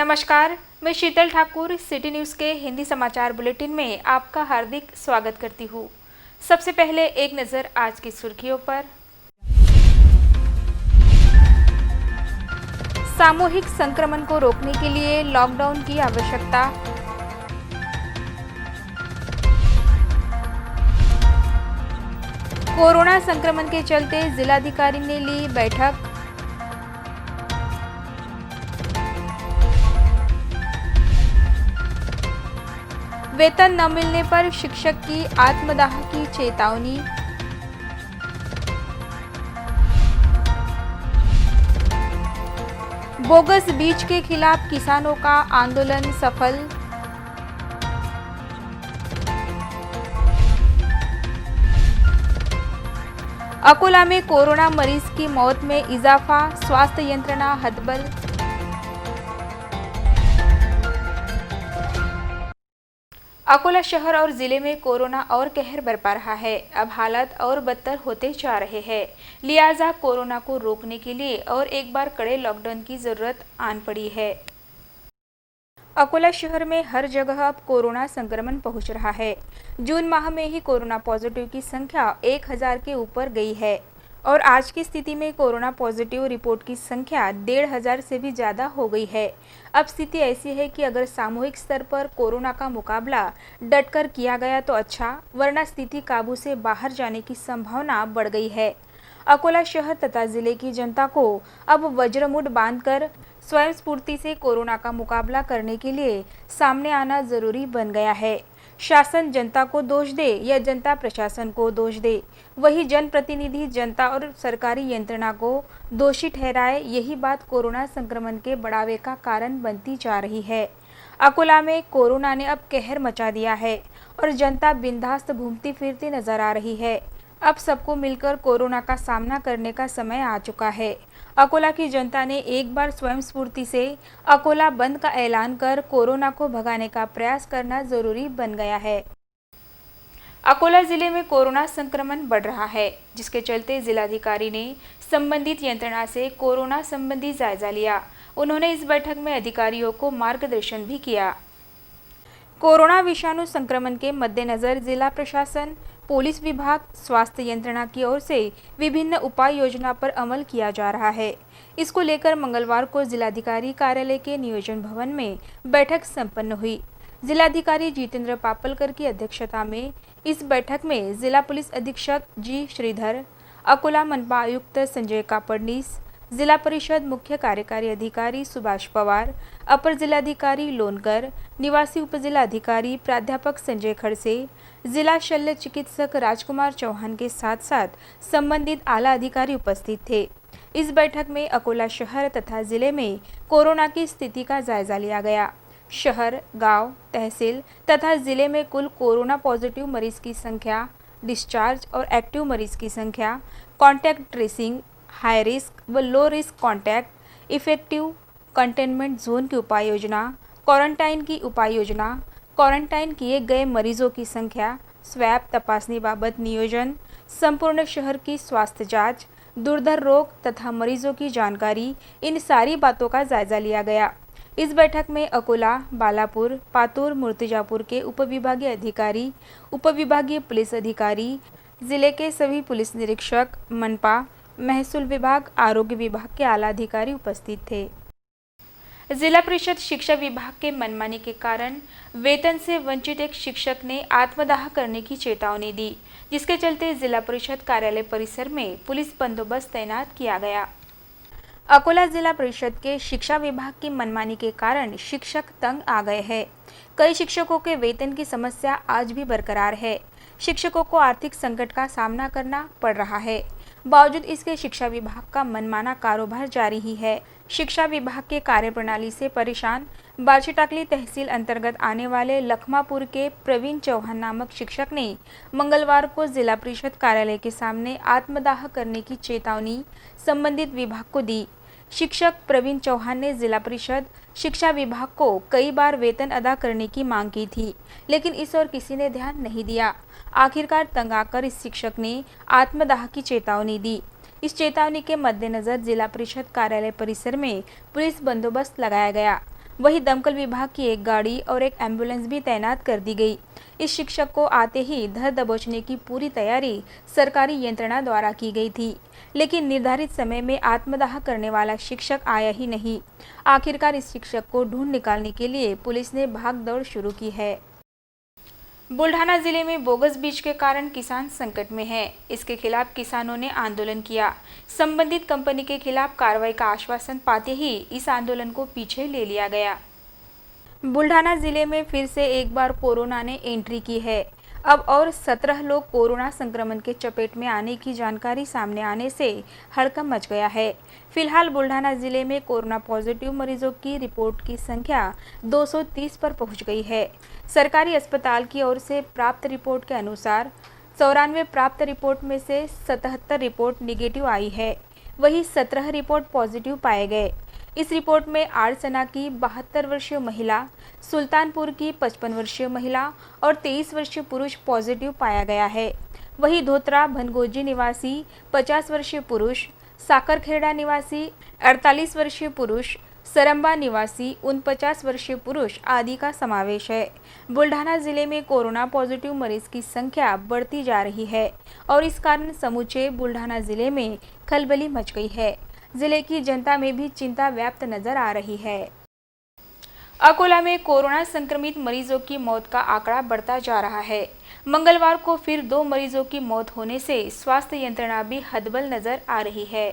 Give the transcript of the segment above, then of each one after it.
नमस्कार, मैं शीतल Thakur city news के हिंदी समाचार बुलेटिन में आपका हार्दिक स्वागत करती हूँ। सबसे पहले एक नज़र आज की सुर्खियों पर। सामूहिक संक्रमण को रोकने के लिए लॉकडाउन की आवश्यकता। कोरोना संक्रमण के चलते जिलाधिकारी ने ली बैठक। वेतन न मिलने पर शिक्षक की आत्मदाह की चेतावनी। बोगस बीज के खिलाफ किसानों का आंदोलन सफल। अकोला में कोरोना मरीज की मौत में इजाफा, स्वास्थ्य यंत्रणा हतबल। अकोला शहर और जिले में कोरोना और कहर बरपा रहा है। अब हालात और बदतर होते जा रहे हैं, लिहाजा कोरोना को रोकने के लिए और एक बार कड़े लॉकडाउन की जरूरत आन पड़ी है। अकोला शहर में हर जगह अब कोरोना संक्रमण पहुंच रहा है। जून माह में ही कोरोना पॉजिटिव की संख्या 1000 के ऊपर गई है और आज की स्थिति में कोरोना पॉजिटिव रिपोर्ट की संख्या 1500 से भी ज़्यादा हो गई है। अब स्थिति ऐसी है कि अगर सामूहिक स्तर पर कोरोना का मुकाबला डटकर किया गया तो अच्छा, वरना स्थिति काबू से बाहर जाने की संभावना बढ़ गई है। अकोला शहर तथा जिले की जनता को अब वज्रमुठ बांधकर स्वयं स्फूर्ति से कोरोना का मुकाबला करने के लिए सामने आना जरूरी बन गया है। शासन जनता को दोष दे या जनता प्रशासन को दोष दे, वही जनप्रतिनिधि जनता और सरकारी यंत्रणा को दोषी ठहराए, यही बात कोरोना संक्रमण के बढ़ावे का कारण बनती जा रही है। अकोला में कोरोना ने अब कहर मचा दिया है और जनता बिंदास घूमती फिरती नजर आ रही है। अब सबको मिलकर कोरोना का सामना करने का समय आ चुका है। अकोला की जनता ने एक बार स्वयं स्फूर्ति से अकोला बंद का ऐलान कर कोरोना को भगाने का प्रयास करना जरूरी बन गया है। अकोला जिले में कोरोना संक्रमण बढ़ रहा है, जिसके चलते जिलाधिकारी ने संबंधित यंत्रणा से कोरोना संबंधी जायजा लिया। उन्होंने इस बैठक में अधिकारियों को मार्गदर्शन भी किया। कोरोना विषाणु संक्रमण के मद्देनजर जिला प्रशासन, पुलिस विभाग, स्वास्थ्य यंत्रणा की ओर से विभिन्न उपाय योजना पर अमल किया जा रहा है। इसको लेकर मंगलवार को जिलाधिकारी कार्यालय के नियोजन भवन में बैठक संपन्न हुई। जिलाधिकारी जितेंद्र पापलकर की अध्यक्षता में इस बैठक में जिला पुलिस अधीक्षक जी श्रीधर, अकोला मनपा आयुक्त संजय कापड़नीस, जिला परिषद मुख्य कार्यकारी अधिकारी सुभाष पवार, अपर जिलाधिकारी लोनकर, निवासी उपजिला अधिकारी प्राध्यापक संजय खड़से, जिला शल्य चिकित्सक राजकुमार चौहान के साथ साथ संबंधित आला अधिकारी उपस्थित थे। इस बैठक में अकोला शहर तथा जिले में कोरोना की स्थिति का जायजा लिया गया। शहर, गांव, तहसील तथा जिले में कुल कोरोना पॉजिटिव मरीज की संख्या, डिस्चार्ज और एक्टिव मरीज की संख्या, कॉन्टैक्ट ट्रेसिंग, हाई रिस्क व low risk contact, effective containment zone की उपाय योजना, क्वारंटाइन की उपाय योजना, क्वारंटाइन किए गए मरीजों की संख्या, स्वैब तपासनी बाबत नियोजन, संपूर्ण शहर की स्वास्थ्य जांच, दुर्धर रोग तथा मरीजों की जानकारी, इन सारी बातों का जायजा लिया गया। इस बैठक में अकोला, बालापुर, पातुर, मूर्तिजापुर के उपविभागीय अधिकारी, उपविभागीय पुलिस अधिकारी, जिले के सभी पुलिस निरीक्षक, मनपा, महसूल विभाग, आरोग्य विभाग के आला अधिकारी उपस्थित थे। जिला परिषद शिक्षा विभाग के मनमानी के कारण वेतन से वंचित एक शिक्षक ने आत्मदाह करने की चेतावनी दी, जिसके चलते जिला परिषद कार्यालय परिसर में पुलिस बंदोबस्त तैनात किया गया। अकोला जिला परिषद के शिक्षा विभाग की मनमानी के कारण शिक्षक तंग आ गए हैं। कई शिक्षकों के वेतन की समस्या आज भी बरकरार है। शिक्षकों को आर्थिक संकट का सामना करना पड़ रहा है। बावजूद इसके शिक्षा विभाग का मनमाना कारोबार जारी ही है। शिक्षा विभाग के कार्यप्रणाली से परेशान बाछीटाकली तहसील अंतर्गत आने वाले लखमापुर के प्रवीण चौहान नामक शिक्षक ने मंगलवार को जिला परिषद कार्यालय के सामने आत्मदाह करने की चेतावनी संबंधित विभाग को दी। शिक्षक प्रवीण चौहान ने जिला परिषद शिक्षा विभाग को कई बार वेतन अदा करने की मांग की थी, लेकिन इस ओर किसी ने ध्यान नहीं दिया। आखिरकार तंग आकर इस शिक्षक ने आत्मदाह की चेतावनी दी। इस चेतावनी के मद्देनजर जिला परिषद कार्यालय परिसर में पुलिस बंदोबस्त लगाया गया। वहीं दमकल विभाग की एक गाड़ी और एक एम्बुलेंस भी तैनात कर दी गई। इस शिक्षक को आते ही धर दबोचने की पूरी तैयारी सरकारी यंत्रणा द्वारा की गई थी, लेकिन निर्धारित समय में आत्मदाह करने वाला शिक्षक आया ही नहीं। आखिरकार इस शिक्षक को ढूंढ निकालने के लिए पुलिस ने भागदौड़ शुरू की है। बुल्ढाना जिले में बोगस बीज के कारण किसान संकट में हैं। इसके खिलाफ किसानों ने आंदोलन किया। संबंधित कंपनी के खिलाफ कार्रवाई का आश्वासन पाते ही इस आंदोलन को पीछे ले लिया गया। बुल्ढाना जिले में फिर से एक बार कोरोना ने एंट्री की है। अब और 17 लोग कोरोना संक्रमण के चपेट में आने की जानकारी सामने आने से हड़कंप मच गया है। फिलहाल बुल्ढाना जिले में कोरोना पॉजिटिव मरीजों की रिपोर्ट की संख्या 230 पर पहुंच गई है। सरकारी अस्पताल की ओर से प्राप्त रिपोर्ट के अनुसार 94 प्राप्त रिपोर्ट में से 77 रिपोर्ट निगेटिव आई है, वहीं 17 रिपोर्ट पॉजिटिव पाए गए। इस रिपोर्ट में आड़सना की 72 वर्षीय महिला, सुल्तानपुर की 55 वर्षीय महिला और 23 वर्षीय पुरुष पॉजिटिव पाया गया है। वहीं धोत्रा भनगोजी निवासी 50 वर्षीय पुरुष, साकरखेड़ा निवासी 48 वर्षीय पुरुष, सरंबा निवासी 49 वर्षीय पुरुष आदि का समावेश है। बुल्ढाना जिले में कोरोना पॉजिटिव मरीज की संख्या बढ़ती जा रही है और इस कारण समूचे बुल्ढाना जिले में खलबली मच गई है। जिले की जनता में भी चिंता व्याप्त नजर आ रही है। अकोला में कोरोना संक्रमित मरीजों की मौत का आंकड़ा बढ़ता जा रहा है। मंगलवार को फिर 2 मरीजों की मौत होने से स्वास्थ्य यंत्रणा भी हतबल नजर आ रही है।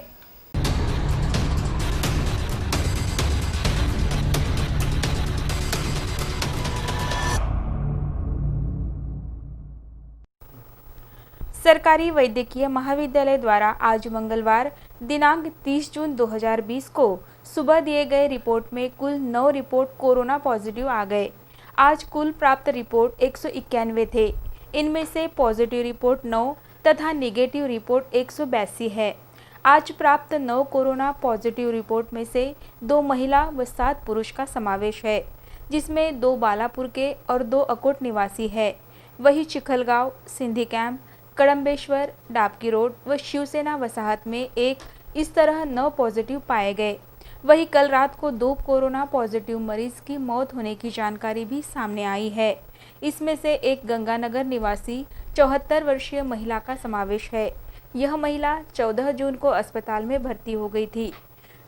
सरकारी वैद्यकीय महाविद्यालय द्वारा आज मंगलवार दिनांक 30 जून 2020 को सुबह दिए गए रिपोर्ट में कुल 9 रिपोर्ट कोरोना पॉजिटिव आ गए। आज कुल प्राप्त रिपोर्ट 191 थे। इनमें से पॉजिटिव रिपोर्ट 9 तथा नेगेटिव रिपोर्ट 182 है। आज प्राप्त 9 कोरोना पॉजिटिव रिपोर्ट में से 2 महिला व 7 पुरुष का समावेश है, जिसमें 2 बालापुर के और 2 अकोट निवासी है। वही चिखलगांव, सिंधी कैंप, कड़म्बेश्वर, डाबकी रोड व शिवसेना वसाहत में एक इस तरह 9 पॉजिटिव पाए गए। वहीं कल रात को 2 कोरोना पॉजिटिव मरीज की मौत होने की जानकारी भी सामने आई है। इसमें से एक गंगानगर निवासी 74 वर्षीय महिला का समावेश है। यह महिला 14 जून को अस्पताल में भर्ती हो गई थी।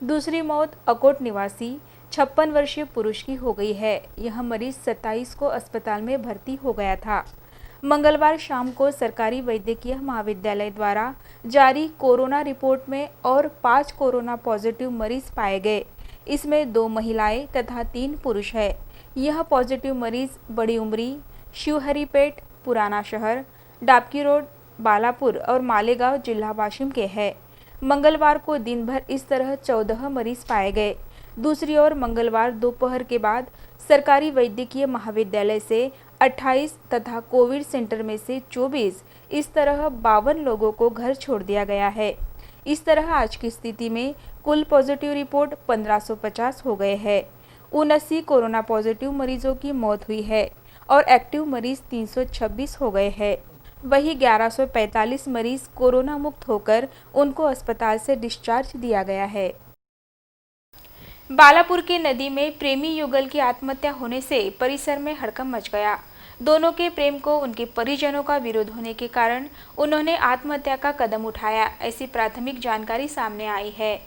दूसरी मौत अकोट निवासी 56 वर्षीय पुरुष की हो गई है। यह मरीज 27 को अस्पताल में भर्ती हो गया था। मंगलवार शाम को सरकारी वैद्यकीय महाविद्यालय द्वारा जारी कोरोना रिपोर्ट में और 5 कोरोना पॉजिटिव मरीज पाए गए। इसमें 2 महिलाएं तथा 3 पुरुष है। यह पॉजिटिव मरीज बड़ी उमरी, शिवहरीपेट, पुराना शहर, डाबकी रोड, बालापुर और मालेगांव जिला वाशिम के हैं। मंगलवार को दिन भर इस तरह 14 मरीज पाए गए। दूसरी ओर मंगलवार दोपहर के बाद सरकारी वैद्यकीय महाविद्यालय से 28 तथा कोविड सेंटर में से 24 इस तरह 52 लोगों को घर छोड़ दिया गया है। इस तरह आज की स्थिति में कुल पॉजिटिव रिपोर्ट 1550 हो गए हैं। 79 कोरोना पॉजिटिव मरीजों की मौत हुई है और एक्टिव मरीज 326 हो गए हैं। वही 1145 मरीज कोरोना मुक्त होकर उनको अस्पताल से डिस्चार्ज दिया गया है। बालापुर की नदी में प्रेमी युगल की आत्महत्या होने से परिसर में हड़कंप मच गया। दोनों के प्रेम को उनके परिजनों का विरोध होने के कारण उन्होंने आत्महत्या का कदम उठाया, ऐसी प्राथमिक जानकारी सामने आई है।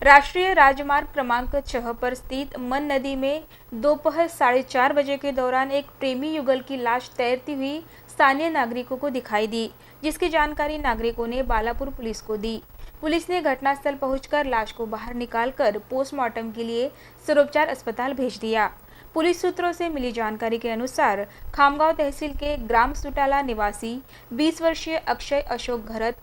राष्ट्रीय राजमार्ग क्रमांक 6 पर स्थित मन नदी में दोपहर 4:30 बजे के दौरान एक प्रेमी युगल की लाश तैरती हुई स्थानीय नागरिकों को दिखाई दी, जिसकी जानकारी नागरिकों ने बालापुर पुलिस को दी। पुलिस ने घटनास्थल पहुंचकर लाश को बाहर निकालकर पोस्टमार्टम के लिए सर्वोपचार अस्पताल भेज दिया। पुलिस सूत्रों से मिली जानकारी के अनुसार खामगांव तहसील के ग्राम सुटाला निवासी 20 वर्षीय अक्षय अशोक घरत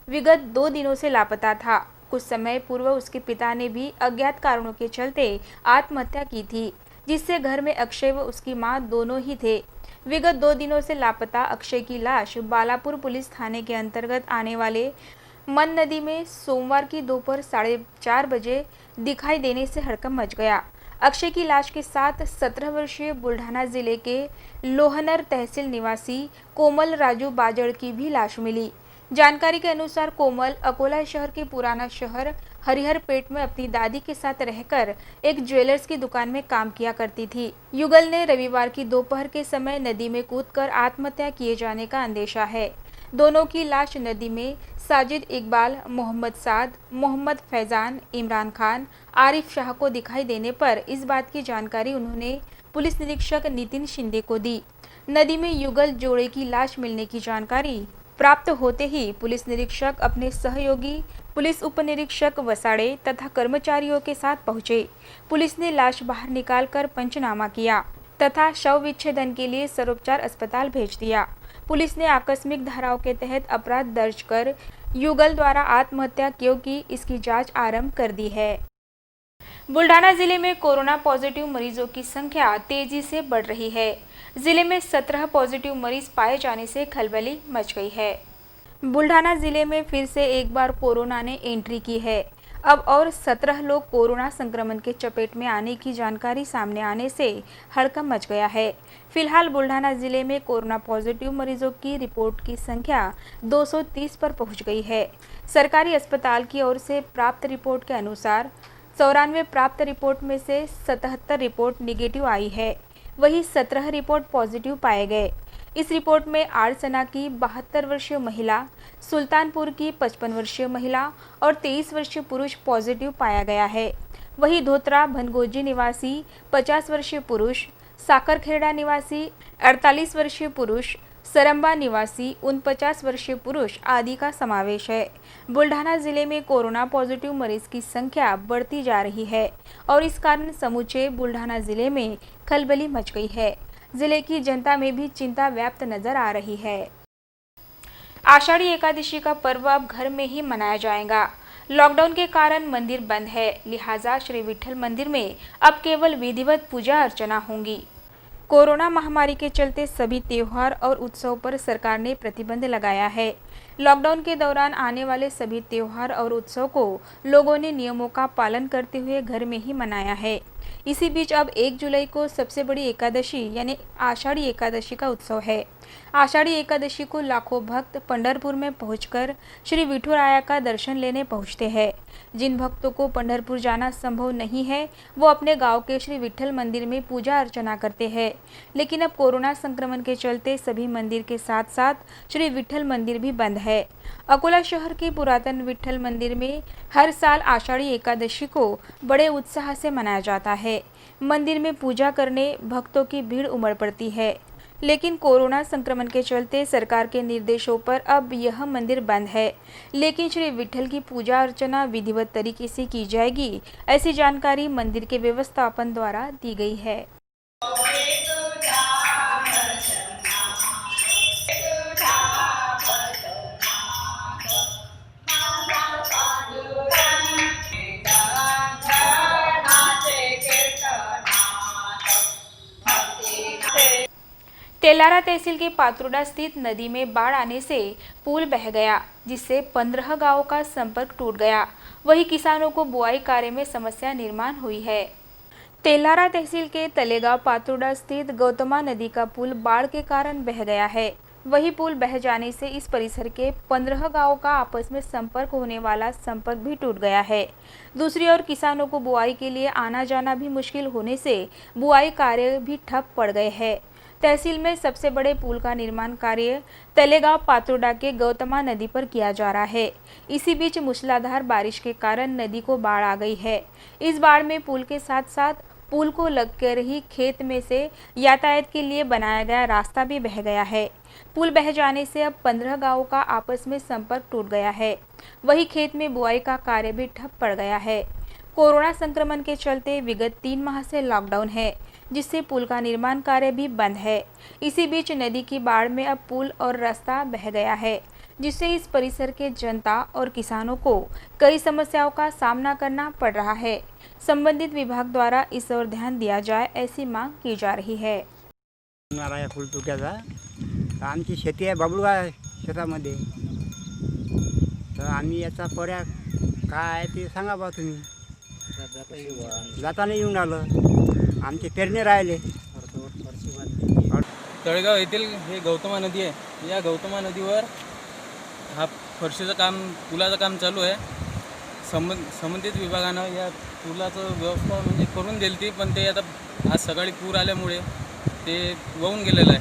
विगत 2 दिनों से लापता था। कुछ समय पूर्व उसके पिता ने भी अज्ञात कारणों के चलते आत्महत्या की थी, जिससे घर में अक्षय व उसकी मां दोनों ही थे। विगत 2 दिनों से लापता अक्षय की लाश बालापुर पुलिस थाने के अंतर्गत आने वाले मन नदी में सोमवार की दोपहर 4:30 बजे दिखाई देने से हड़कंप मच गया। अक्षय की लाश के साथ 17 वर्षीय बुल्ढाना जिले के लोहनर तहसील निवासी कोमल राजू बाजड़ की भी लाश मिली। जानकारी के अनुसार कोमल अकोला शहर के पुराना शहर हरिहरपेट में अपनी दादी के साथ रहकर एक ज्वेलर्स की दुकान में काम किया करती थी। युगल ने रविवार की दोपहर के समय नदी में कूदकर आत्महत्या किए जाने का अंदेशा है। दोनों की लाश नदी में साजिद इकबाल, मोहम्मद साद, मोहम्मद फैजान, इमरान खान, आरिफ शाह को दिखाई देने पर इस बात की जानकारी उन्होंने पुलिस निरीक्षक नितिन शिंदे को दी। नदी में युगल जोड़े की लाश मिलने की जानकारी प्राप्त होते ही पुलिस निरीक्षक अपने सहयोगी पुलिस उप निरीक्षक वसाड़े तथा कर्मचारियों के साथ पहुंचे। पुलिस ने लाश बाहर निकालकर पंचनामा किया तथा शव विच्छेदन के लिए सर्वोपचार अस्पताल भेज दिया। पुलिस ने आकस्मिक धाराओं के तहत अपराध दर्ज कर युगल द्वारा आत्महत्या क्यों की इसकी जांच आरंभ कर दी है। बुल्ढाना जिले में कोरोना पॉजिटिव मरीजों की संख्या तेजी से बढ़ रही है। जिले में 17 पॉजिटिव मरीज पाए जाने से खलबली मच गई है। बुल्ढाना जिले में फिर से एक बार कोरोना ने एंट्री की है। अब और 17 लोग कोरोना संक्रमण के चपेट में आने की जानकारी सामने आने से हड़कंप मच गया है। फिलहाल बुल्ढाना जिले में कोरोना पॉजिटिव मरीजों की रिपोर्ट की संख्या 230 पर पहुंच गई है। सरकारी अस्पताल की ओर से प्राप्त रिपोर्ट के अनुसार 94 प्राप्त रिपोर्ट में से 77 रिपोर्ट निगेटिव आई है, वहीं 17 रिपोर्ट पॉजिटिव पाए गए। इस रिपोर्ट में आड़सना की 72 वर्षीय महिला, सुल्तानपुर की 55 वर्षीय महिला और 23 वर्षीय पुरुष पॉजिटिव पाया गया है। वहीं धोत्रा भनगोजी निवासी 50 वर्षीय पुरुष, साकरखेड़ा निवासी 48 वर्षीय पुरुष, सरंबा निवासी 49 वर्षीय पुरुष आदि का समावेश है। बुल्ढाना जिले में कोरोना पॉजिटिव मरीज की संख्या बढ़ती जा रही है और इस कारण समूचे बुल्ढाना जिले में खलबली मच गई है। जिले की जनता में भी चिंता व्याप्त नजर आ रही है। आषाढ़ी एकादशी का पर्व अब घर में ही मनाया जाएगा। लॉकडाउन के कारण मंदिर बंद है, लिहाजा श्री विठल मंदिर में अब केवल विधिवत पूजा अर्चना होंगी। कोरोना महामारी के चलते सभी त्योहार और उत्सव पर सरकार ने प्रतिबंध लगाया है। लॉकडाउन के दौरान आने वाले सभी त्योहार और उत्सव को लोगों ने नियमों का पालन करते हुए घर में ही मनाया है। इसी बीच अब 1 जुलाई को सबसे बड़ी एकादशी यानी आषाढ़ी एकादशी का उत्सव है। आषाढ़ी एकादशी को लाखों भक्त पंढरपुर में पहुंचकर श्री विठुराया का दर्शन लेने पहुंचते हैं। जिन भक्तों को पंढरपुर जाना संभव नहीं है वो अपने गांव के श्री विठल मंदिर में पूजा अर्चना करते हैं, लेकिन अब कोरोना संक्रमण के चलते सभी मंदिर के साथ साथ श्री विठल मंदिर भी बंद है। अकोला शहर के पुरातन विठल मंदिर में हर साल आषाढ़ी एकादशी को बड़े उत्साह से मनाया जाता है। मंदिर में पूजा करने भक्तों की भीड़ उमड़ पड़ती है, लेकिन कोरोना संक्रमण के चलते सरकार के निर्देशों पर अब यह मंदिर बंद है। लेकिन श्री विठल की पूजा अर्चना विधिवत तरीके से की जाएगी, ऐसी जानकारी मंदिर के व्यवस्थापन द्वारा दी गई है। तेलारा तहसील के पात्रोडा स्थित नदी में बाढ़ आने से पुल बह गया, जिससे 15 गांवों का संपर्क टूट गया। वहीं किसानों को बुआई कार्य में समस्या निर्माण हुई है। तेलारा तहसील के तलेगांव पात्रोडा स्थित गौतमा नदी का पुल बाढ़ के कारण बह गया है। वही पुल बह जाने से इस परिसर के 15 गांवों का आपस में संपर्क होने वाला संपर्क भी टूट गया है। दूसरी ओर किसानों को बुआई के लिए आना जाना भी मुश्किल होने से बुआई कार्य भी ठप पड़ गए हैं। तहसील में सबसे बड़े पुल का निर्माण कार्य तलेगांव पात्रोडा के गौतमा नदी पर किया जा रहा है। इसी बीच मूसलाधार बारिश के कारण नदी को बाढ़ आ गई है। इस बाढ़ में पुल के साथ साथ पुल को लगकर ही खेत में से यातायात के लिए बनाया गया रास्ता भी बह गया है। पुल बह जाने से अब 15 गांवों का आपस में संपर्क टूट गया है। वही खेत में बुआई का कार्य भी ठप पड़ गया है। कोरोना संक्रमण के चलते विगत 3 माह से लॉकडाउन है, जिससे पुल का निर्माण कार्य भी बंद है। इसी बीच नदी की बाढ़ में अब पुल और रास्ता बह गया है, जिससे इस परिसर के जनता और किसानों को कई समस्याओं का सामना करना पड़ रहा है। संबंधित विभाग द्वारा इस ओर ध्यान दिया जाए, ऐसी मांग की जा रही है। पूल तुटल्याचा आमची शेती आहे बबलुगा शेतामध्ये, तर आम्ही याचा पर्याय काय आहे ते सांगा बा तुम्ही। जाताना येऊन आलं, आमचे पेरणे राहिले। तळेगाव येथील हे गौतमा नदी आहे। या गौतमा नदीवर हा फरशीचं काम पुलाचं काम चालू आहे। संबंधित विभागानं या पुलाचं व्यवस्था म्हणजे करून दिली ती, पण ते आता आज सकाळी पूर आल्यामुळे ते वाहून गेलेलं आहे.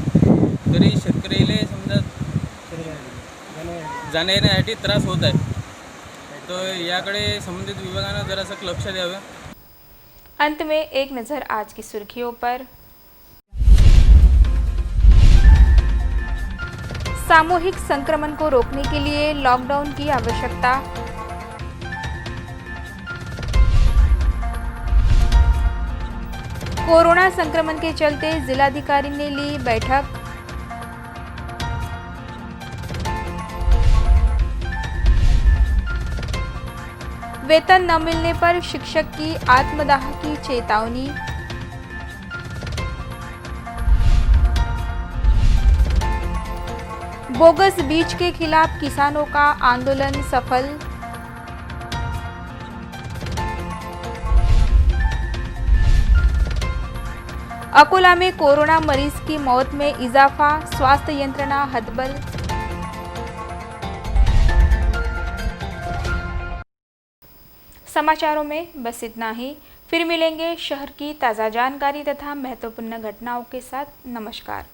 तरी शेतकऱ्याला समजा जाण्या येण्यासाठी त्रास होत आहे. तर याकडे संबंधित विभागानं जरासं लक्ष द्यावं. अंत में एक नज़र आज की सुर्खियों पर। सामूहिक संक्रमण को रोकने के लिए लॉकडाउन की आवश्यकता। कोरोना संक्रमण के चलते जिलाधिकारी ने ली बैठक। वेतन न मिलने पर शिक्षक की आत्मदाह की चेतावनी। बोगस बीज के खिलाफ किसानों का आंदोलन सफल। अकोला में कोरोना मरीज की मौत में इजाफा, स्वास्थ्य यंत्रणा हतबल। समाचारों में बस इतना ही। फिर मिलेंगे शहर की ताज़ा जानकारी तथा महत्वपूर्ण घटनाओं के साथ। नमस्कार।